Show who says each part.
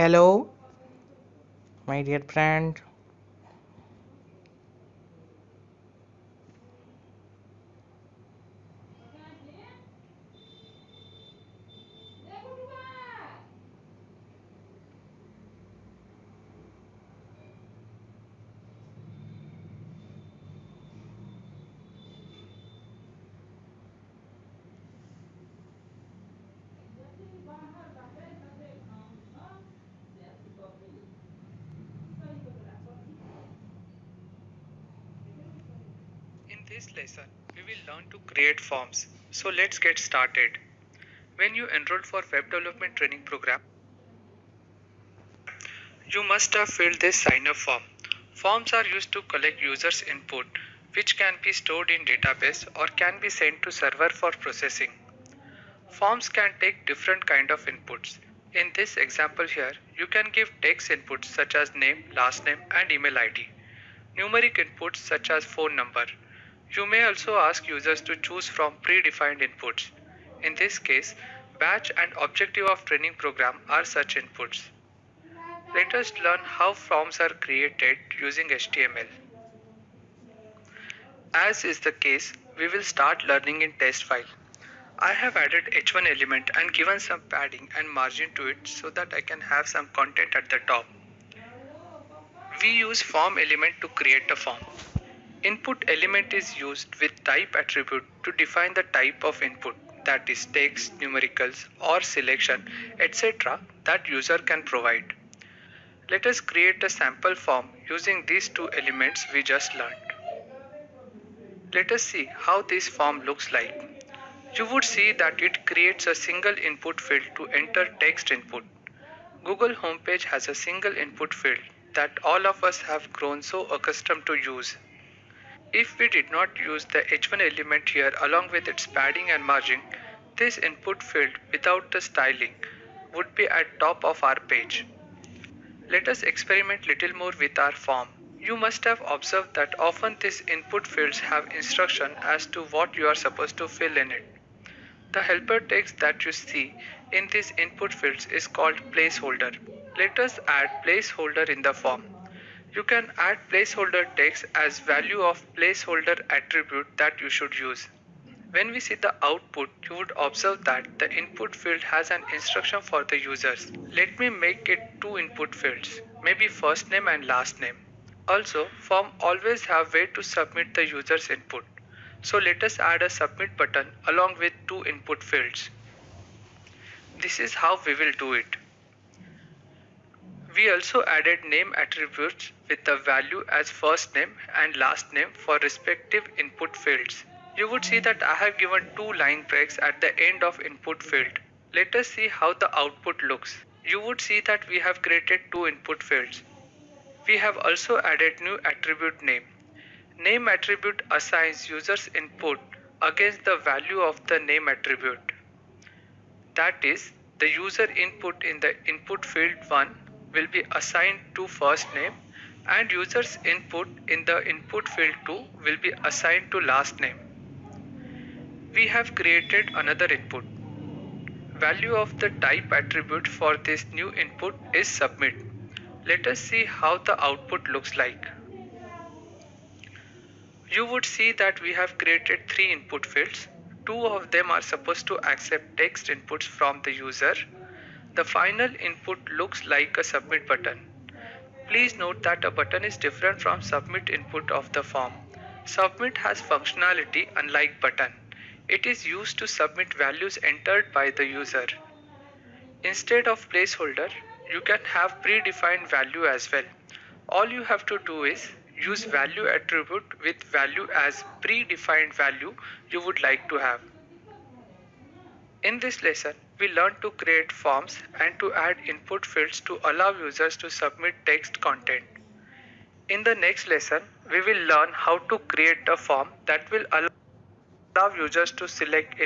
Speaker 1: Hello, my dear friend. In this lesson, we will learn to create forms. So let's get started. When you enroll for web development training program, you must have filled this sign up form. Forms are used to collect users' input, which can be stored in database or can be sent to server for processing. Forms can take different kind of inputs. In this example here, you can give text inputs such as name, last name and email ID. Numeric inputs such as phone number. You may also ask users to choose from predefined inputs. In this case, batch and objective of training program are such inputs. Let us learn how forms are created using HTML. As is the case, we will start learning in test file. I have added h1 element and given some padding and margin to it so that I can have some content at the top. We use form element to create a form. Input element is used with type attribute to define the type of input, that is text, numericals or selection, etc. that user can provide. Let us create a sample form using these two elements we just learned. Let us see how this form looks like. You would see that it creates a single input field to enter text input. Google homepage has a single input field that all of us have grown so accustomed to use. If we did not use the h1 element here along with its padding and margin, this input field without the styling would be at top of our page. Let us experiment little more with our form. You must have observed that often these input fields have instruction as to what you are supposed to fill in it. The helper text that you see in these input fields is called placeholder. Let us add placeholder in the form. You can add placeholder text as value of placeholder attribute that you should use. When we see the output, you would observe that the input field has an instruction for the users. Let me make it two input fields, maybe first name and last name. Also, form always have way to submit the user's input. So let us add a submit button along with two input fields. This is how we will do it. We also added name attributes with the value as first name and last name for respective input fields. You would see that I have given two line breaks at the end of input field. Let us see how the output looks. You would see that we have created two input fields. We have also added new attribute name. Name attribute assigns users input against the value of the name attribute. That is, the user input in the input field 1 will be assigned to first name and user's input in the input field 2 will be assigned to last name. We have created another input. Value of the type attribute for this new input is submit. Let us see how the output looks like. You would see that we have created three input fields. Two of them are supposed to accept text inputs from the user. The final input looks like a submit button. Please note that a button is different from submit input of the form. Submit has functionality unlike button. It is used to submit values entered by the user. Instead of placeholder, you can have predefined value as well. All you have to do is use value attribute with value as predefined value you would like to have. In this lesson, we learned to create forms and to add input fields to allow users to submit text content. In the next lesson, we will learn how to create a form that will allow users to select